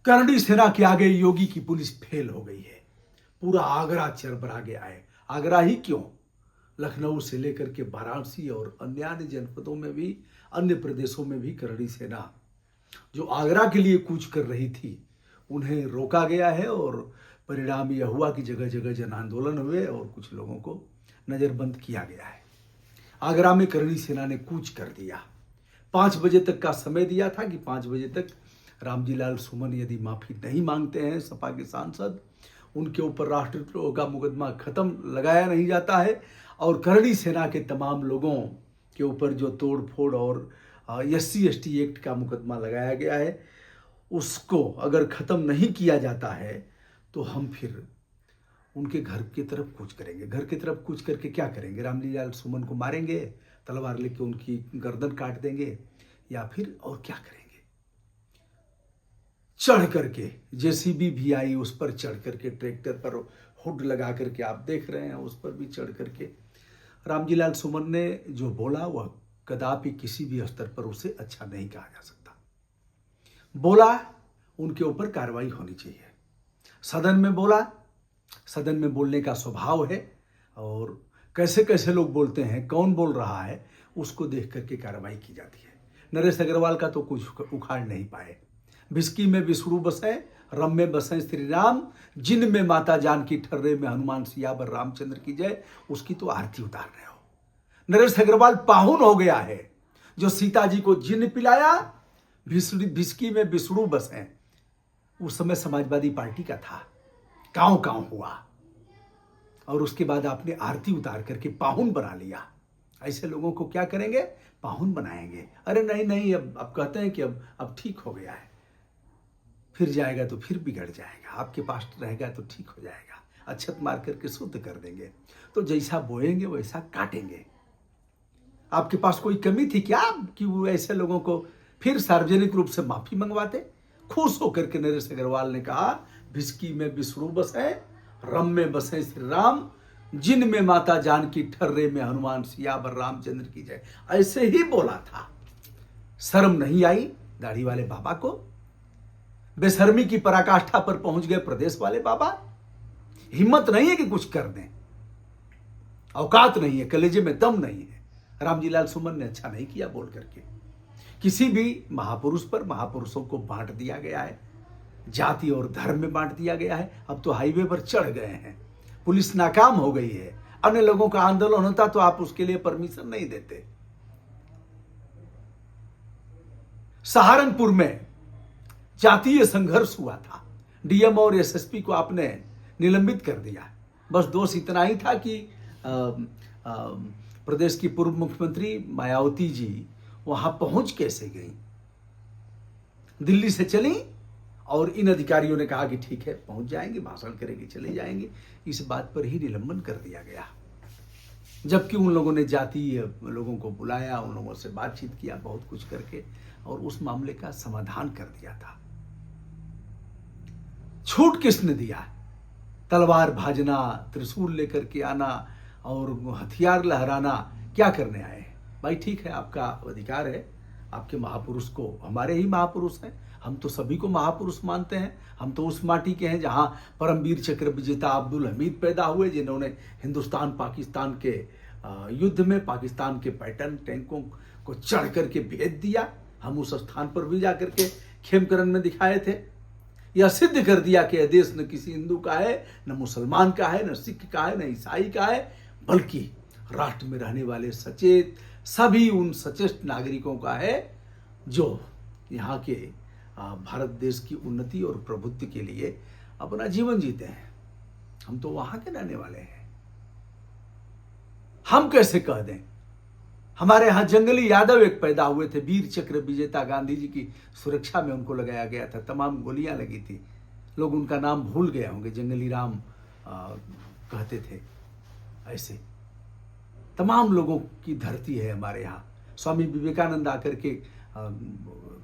करणी सेना के आगे योगी की पुलिस फेल हो गई है। पूरा आगरा चरमरा गया है। आगरा ही क्यों, लखनऊ से लेकर के वाराणसी और अन्य जनपदों में भी, अन्य प्रदेशों में भी करणी सेना जो आगरा के लिए कूच कर रही थी उन्हें रोका गया है। और परिणाम यह हुआ कि जगह जगह जन आंदोलन हुए और कुछ लोगों को नजरबंद किया गया है। आगरा में करणी सेना ने कूच कर दिया। 5 बजे तक का समय दिया था कि 5 बजे तक रामजी लाल सुमन यदि माफी नहीं मांगते हैं, सपा के सांसद, उनके ऊपर राष्ट्रद्रोह का मुकदमा खत्म लगाया नहीं जाता है और करणी सेना के तमाम लोगों के ऊपर जो तोड़ फोड़ और SC/ST एक्ट का मुकदमा लगाया गया है उसको अगर खत्म नहीं किया जाता है तो हम फिर उनके घर की तरफ कूच करेंगे। घर की तरफ कूच करके क्या करेंगे? रामजी लाल सुमन को मारेंगे, तलवार लेके उनकी गर्दन काट देंगे, या फिर और क्या करेंगे? चढ़ करके JCB भी आई, उस पर चढ़ करके, ट्रैक्टर पर हुड लगा करके आप देख रहे हैं, उस पर भी चढ़ करके रामजी लाल सुमन ने जो बोला वह कदापि किसी भी स्तर पर उसे अच्छा नहीं कहा जा सकता। बोला, उनके ऊपर कार्रवाई होनी चाहिए। सदन में बोला, सदन में बोलने का स्वभाव है और कैसे कैसे लोग बोलते हैं, कौन बोल रहा है, उसको देख करके कार्रवाई की जाती है। नरेश अग्रवाल का तो कुछ उखाड़ नहीं पाए। भिस्की में विष्णु बसे, रम में बसे श्री राम, जिन में माता जानकी ठर्रे में हनुमान सियावर रामचंद्र की जय, उसकी तो आरती उतार रहे हो। नरेश अग्रवाल पाहुन हो गया है जो सीता जी को जिन पिलाया। भिस्की में विष्णु बसे उस समय समाजवादी पार्टी का था, कांव कांव हुआ और उसके बाद आपने आरती उतार करके पाहुन बना लिया। ऐसे लोगों को क्या करेंगे? पाहुन बनाएंगे। अरे नहीं नहीं, अब कहते हैं कि अब ठीक हो गया है, फिर जाएगा तो फिर बिगड़ जाएगा, आपके पास रहेगा तो ठीक हो जाएगा, अक्षत मार करके शुद्ध कर देंगे। तो जैसा बोएंगे वैसा काटेंगे। आपके पास कोई कमी थी क्या कि वो ऐसे लोगों को फिर सार्वजनिक रूप से माफी मंगवाते? खुश होकर के नरेश अग्रवाल ने कहा, भिस्की में विष्णु बसे, रम में बसे श्री राम, जिन में माता जानकी ठर्रे में हनुमान सियावर रामचंद्र की जय। ऐसे ही बोला था। शर्म नहीं आई दाढ़ी वाले बाबा को? बेशर्मी की पराकाष्ठा पर पहुंच गए प्रदेश वाले बाबा। हिम्मत नहीं है कि कुछ कर दें, औकात नहीं है, कलेजे में दम नहीं है। रामजी लाल सुमन ने अच्छा नहीं किया बोल करके। किसी भी महापुरुष पर महापुरुषों को बांट दिया गया है, जाति और धर्म में बांट दिया गया है। अब तो हाईवे पर चढ़ गए हैं, पुलिस नाकाम हो गई है। अन्य लोगों का आंदोलन होता तो आप उसके लिए परमिशन नहीं देते। सहारनपुर में जातीय संघर्ष हुआ था, DM और SSP को आपने निलंबित कर दिया। बस दोष इतना ही था कि प्रदेश की पूर्व मुख्यमंत्री मायावती जी वहां पहुंच कैसे गई? दिल्ली से चली और इन अधिकारियों ने कहा कि ठीक है पहुंच जाएंगे, भाषण करेंगे, चले जाएंगे। इस बात पर ही निलंबन कर दिया गया, जबकि उन लोगों ने जातीय लोगों को बुलाया, उन लोगों से बातचीत किया, बहुत कुछ करके और उस मामले का समाधान कर दिया था। छूट किसने दिया? तलवार भाजना, त्रिशूल लेकर के आना और हथियार लहराना क्या करने आए? भाई ठीक है, आपका अधिकार है, आपके महापुरुष को, हमारे ही महापुरुष हैं, हम तो सभी को महापुरुष मानते हैं। हम तो उस माटी के हैं जहां परमवीर चक्र विजेता अब्दुल हमीद पैदा हुए, जिन्होंने हिंदुस्तान पाकिस्तान के युद्ध में पाकिस्तान के पैटर्न टैंकों को चढ़ करके भेद दिया। हम उस स्थान पर भी जाकर के खेमकरण में दिखाए थे। यह सिद्ध कर दिया कि यह देश न किसी हिंदू का है, न मुसलमान का है, न सिख का है, न ईसाई का है, बल्कि राष्ट्र में रहने वाले सचेत सभी उन सचेत नागरिकों का है जो यहाँ के भारत देश की उन्नति और प्रभुत्व के लिए अपना जीवन जीते हैं। हम तो वहां के रहने वाले हैं। हम कैसे कह दें? हमारे यहां जंगली यादव एक पैदा हुए थे, वीर चक्र विजेता, गांधी जी की सुरक्षा में उनको लगाया गया था, तमाम गोलियां लगी थी। लोग उनका नाम भूल गए होंगे, जंगली राम कहते थे। ऐसे तमाम लोगों की धरती है हमारे यहाँ। स्वामी विवेकानंद आकर के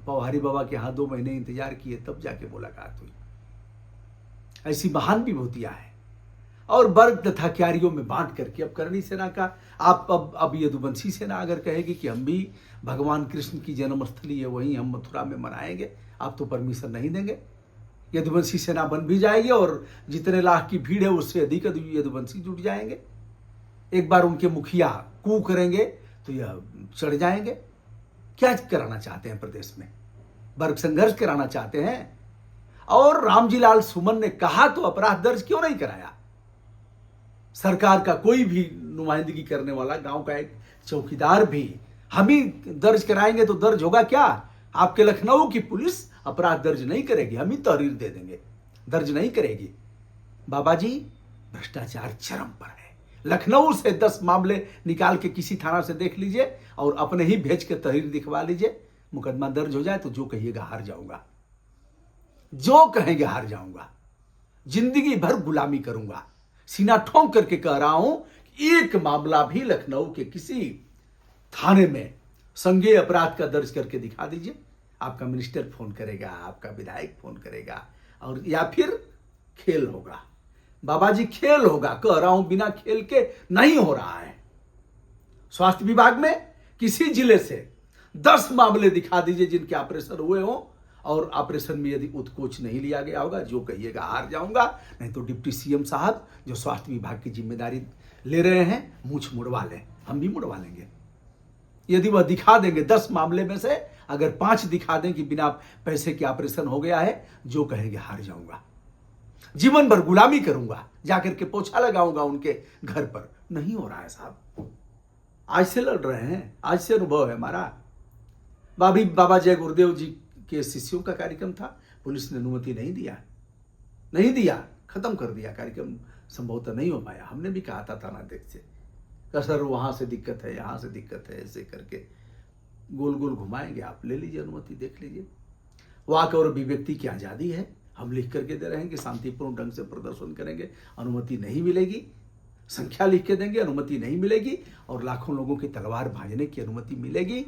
पौहारी बाबा के यहाँ 2 महीने इंतजार किए, तब जाके मुलाकात हुई। ऐसी महान विभूतियां हैं और वर्ग तथा क्यारियों में बांट करके अब करणी सेना का आप अब यदुवंशी सेना अगर कहेगी कि हम भी भगवान कृष्ण की जन्मस्थली है वहीं हम मथुरा में मनाएंगे, आप तो परमिशन नहीं देंगे। यदुवंशी सेना बन भी जाएगी और जितने लाख की भीड़ है उससे अधिक यदुवंशी जुट जाएंगे। एक बार उनके मुखिया कू करेंगे तो यह चढ़ जाएंगे। क्या कराना चाहते हैं प्रदेश में? वर्ग संघर्ष कराना चाहते हैं। और रामजी लाल सुमन ने कहा तो अपराध दर्ज क्यों नहीं कराया? सरकार का कोई भी नुमाइंदगी करने वाला, गांव का एक चौकीदार भी, हम ही दर्ज कराएंगे तो दर्ज होगा क्या? आपके लखनऊ की पुलिस अपराध दर्ज नहीं करेगी, हम ही तहरीर दे देंगे, दर्ज नहीं करेगी। बाबा जी, भ्रष्टाचार चरम पर है। लखनऊ से 10 मामले निकाल के किसी थाना से देख लीजिए और अपने ही भेज के तहरीर दिखवा लीजिए, मुकदमा दर्ज हो जाए तो जो कहिएगा हार जाऊंगा, जो कहेंगे हार जाऊंगा, जिंदगी भर गुलामी करूंगा। सीना ठोंक करके कह रहा हूं, एक मामला भी लखनऊ के किसी थाने में संज्ञेय अपराध का दर्ज करके दिखा दीजिए, आपका मिनिस्टर फोन करेगा, आपका विधायक फोन करेगा, और या फिर खेल होगा। बाबा जी, खेल होगा, कह रहा हूं, बिना खेल के नहीं हो रहा है। स्वास्थ्य विभाग में किसी जिले से 10 मामले दिखा दीजिए जिनके ऑपरेशन हुए हों और ऑपरेशन में यदि उत्कोच नहीं लिया गया होगा, जो कहिएगा हार जाऊंगा। नहीं तो डिप्टी सीएम साहब जो स्वास्थ्य विभाग की जिम्मेदारी ले रहे हैं, मूंछ मुड़वा लें, हम भी मुड़वा लेंगे। यदि वह दिखा देंगे 10 मामले में से अगर 5 दिखा दें कि बिना पैसे के ऑपरेशन हो गया है, जो कहेंगे हार जाऊंगा, जीवन भर गुलामी करूंगा, जाकर के पोछा लगाऊंगा उनके घर पर। नहीं हो रहा है साहब, आज से लड़ रहे हैं, आज से अनुभव है हमारा। बाबा जय गुरुदेव जी के शिष्यों का कार्यक्रम था, पुलिस ने अनुमति नहीं दिया, खत्म कर दिया कार्यक्रम, संभवतः नहीं हो पाया। हमने भी कहा था थानाध्यक्ष से, सर वहां से दिक्कत है, यहां से दिक्कत है, ऐसे करके गोल गोल घुमाएंगे, आप ले लीजिए अनुमति, देख लीजिए। वाक और अभिव्यक्ति की आजादी है, हम लिख करके दे रहे हैं कि शांतिपूर्ण ढंग से प्रदर्शन करेंगे, अनुमति नहीं मिलेगी। संख्या लिख के देंगे, अनुमति नहीं मिलेगी, और लाखों लोगों की तलवार भाजने की अनुमति मिलेगी।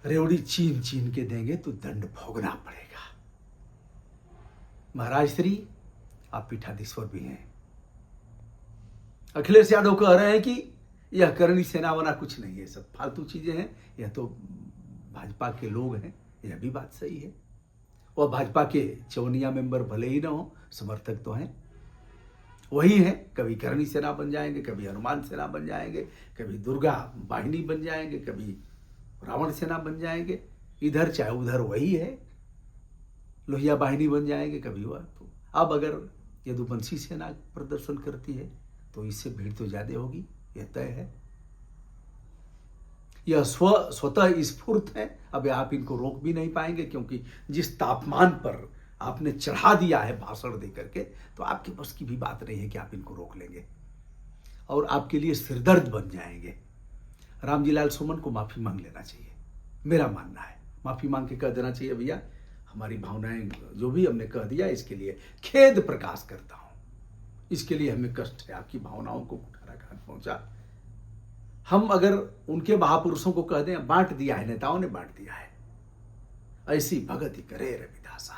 रेवड़ी चीन के देंगे तो दंड भोगना पड़ेगा। महाराज श्री, आप पीठाधीश्वर भी हैं। अखिलेश यादव कह रहे हैं कि यह करनी सेना वना कुछ नहीं है, सब फालतू चीजें हैं, यह तो भाजपा के लोग हैं। यह भी बात सही है। वह भाजपा के चवनिया मेंबर भले ही ना हो, समर्थक तो हैं, वही है। कभी करनी सेना बन जाएंगे, कभी हनुमान सेना बन जाएंगे, कभी दुर्गा वाहिनी बन जाएंगे, कभी रावण सेना बन जाएंगे, इधर चाहे उधर वही है। लोहिया वाहिनी बन जाएंगे कभी वह। तो अब अगर यदुवंशी सेना प्रदर्शन करती है तो इससे भीड़ तो ज्यादा होगी, यह तय है। यह स्वतः स्फूर्त है। अब आप इनको रोक भी नहीं पाएंगे, क्योंकि जिस तापमान पर आपने चढ़ा दिया है भाषण दे करके, तो आपके बस की भी बात नहीं है कि आप इनको रोक लेंगे, और आपके लिए सिरदर्द बन जाएंगे। रामजी लाल सुमन को माफी मांग लेना चाहिए, मेरा मानना है। माफी मांग के कह देना चाहिए, भैया हमारी भावनाएं जो भी हमने कह दिया, इसके लिए खेद प्रकाश करता हूं, इसके लिए हमें कष्ट है, आपकी भावनाओं को कुठाराघात पहुंचा। हम अगर उनके महापुरुषों को कह दें, बांट दिया है, नेताओं ने बांट दिया है, ऐसी भगति करे रविदासा।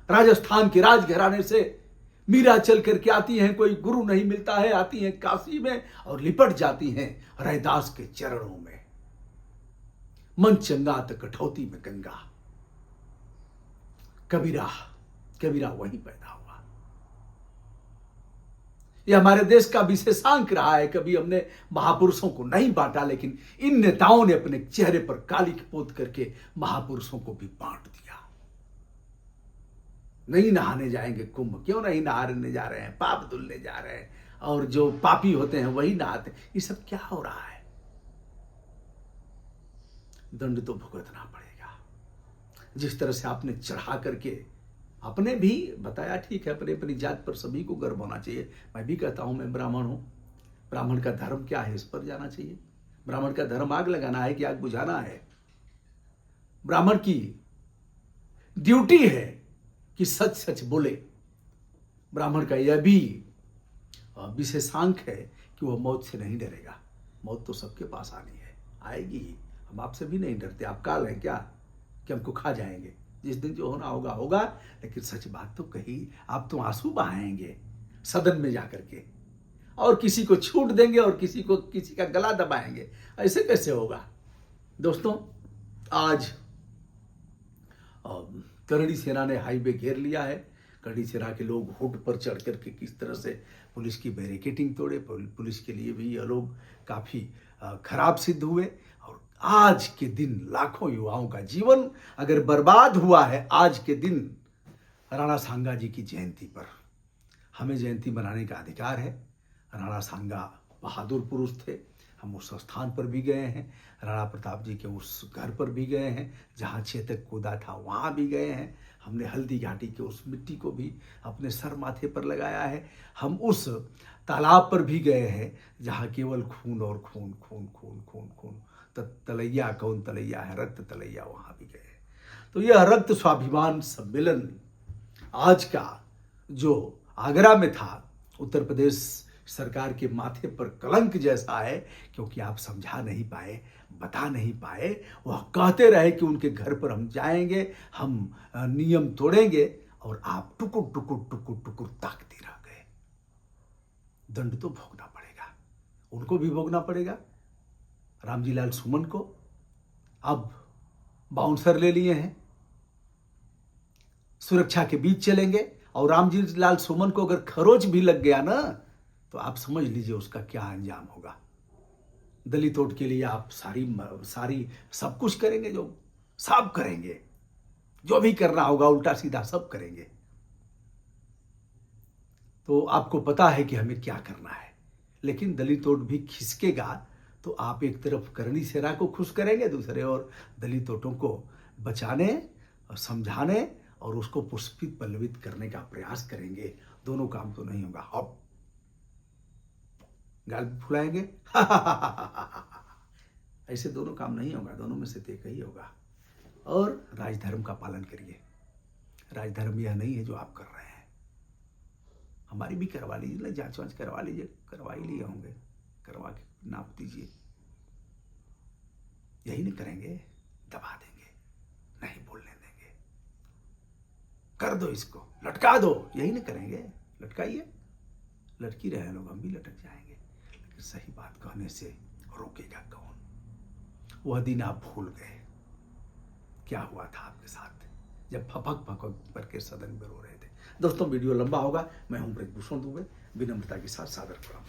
राजस्थान के राजघराने से मीरा चल करके आती हैं, कोई गुरु नहीं मिलता है, आती हैं काशी में और लिपट जाती हैं रैदास के चरणों में। मन चंगा तो कठौती में गंगा। कबीरा वहीं पैदा हुआ। यह हमारे देश का विशेषांक रहा है। कभी हमने महापुरुषों को नहीं बांटा, लेकिन इन नेताओं ने अपने चेहरे पर काली पोत करके महापुरुषों को भी बांट दिया। नहीं नहाने जाएंगे कुंभ, क्यों नहीं नहाने जा रहे हैं, पाप धुलने जा रहे हैं, और जो पापी होते हैं वही नहाते। ये सब क्या हो रहा है? दंड तो भुगतना पड़ेगा। जिस तरह से आपने चढ़ा करके आपने भी बताया, ठीक है, अपने अपनी जात पर सभी को गर्व होना चाहिए। मैं भी कहता हूं, मैं ब्राह्मण हूं। ब्राह्मण का धर्म क्या है, इस पर जाना चाहिए। ब्राह्मण का धर्म आग लगाना है कि आग बुझाना है? ब्राह्मण की ड्यूटी है कि सच सच बोले। ब्राह्मण का यह भी विशेषांक है कि वह मौत से नहीं डरेगा। मौत तो सबके पास आनी है, आएगी ही। हम आपसे भी नहीं डरते। आप काल हैं क्या कि हमको खा जाएंगे? जिस दिन जो होना होगा होगा, लेकिन सच बात तो कही। आप तो आंसू बहाएंगे सदन में जाकर के, और किसी को छूट देंगे और किसी का गला दबाएंगे। ऐसे कैसे होगा? दोस्तों, आज करणी सेना ने हाईवे घेर लिया है। करणी सेना के लोग हुड पर चढ़ करके किस तरह से पुलिस की बैरिकेडिंग तोड़े, पुलिस के लिए भी ये लोग काफ़ी खराब सिद्ध हुए। और आज के दिन लाखों युवाओं का जीवन अगर बर्बाद हुआ है आज के दिन राणा सांगा जी की जयंती पर। हमें जयंती मनाने का अधिकार है। राणा सांगा बहादुर पुरुष थे। हम उस स्थान पर भी गए हैं, राणा प्रताप जी के उस घर पर भी गए हैं, जहाँ चेतक कूदा था वहाँ भी गए हैं। हमने हल्दी घाटी के उस मिट्टी को भी अपने सर माथे पर लगाया है। हम उस तालाब पर भी गए हैं जहाँ केवल खून और खून खून खून खून खून तलैया कौन तलैया है, रक्त तलैया, वहाँ भी गए हैं। तो यह रक्त स्वाभिमान सम्मेलन आज का जो आगरा में था, उत्तर प्रदेश सरकार के माथे पर कलंक जैसा है, क्योंकि आप समझा नहीं पाए, बता नहीं पाए। वह कहते रहे कि उनके घर पर हम जाएंगे, हम नियम तोड़ेंगे, और आप टुकुर टुकुर टुकुर टुकुर ताकते रह गए। दंड तो भोगना पड़ेगा, उनको भी भोगना पड़ेगा। रामजी लाल सुमन को अब बाउंसर ले लिए हैं, सुरक्षा के बीच चलेंगे, और रामजी लाल सुमन को अगर खरोच भी लग गया ना, तो आप समझ लीजिए उसका क्या अंजाम होगा। दलित वोट के लिए आप सारी सब कुछ करेंगे, जो सब करेंगे, जो भी करना होगा उल्टा सीधा सब करेंगे। तो आपको पता है कि हमें क्या करना है। लेकिन दलित वोट भी खिसकेगा तो आप एक तरफ करणी सेना को खुश करेंगे, दूसरे ओर दलित वोटों को बचाने और समझाने और उसको पुष्पित पल्लवित करने का प्रयास करेंगे। दोनों काम तो नहीं होगा। अब गाल फुलाएंगे ऐसे दोनों काम नहीं होगा, दोनों में से एक ही होगा। और राजधर्म का पालन करिए। राजधर्म यह नहीं है जो आप कर रहे हैं। हमारी भी करवा लीजिए ना, जांच वांच करवा लीजिए, करवा ही लिए होंगे, करवा के नाप दीजिए। यही नहीं करेंगे, दबा देंगे, नहीं बोलने देंगे, कर दो इसको, लटका दो, यही नहीं करेंगे। लटकाइए, लटकी रहे लोग, हम भी लटक जाएंगे। लेकिन सही बात कहने से रोकेगा कौन? वह दिन आप भूल गए क्या हुआ था आपके साथ जब फपक फपक करके सदन में रो रहे थे। दोस्तों, वीडियो लंबा होगा। मैं हूं ब्रजभूषण दुबे, विनम्रता के साथ सादर प्रणाम।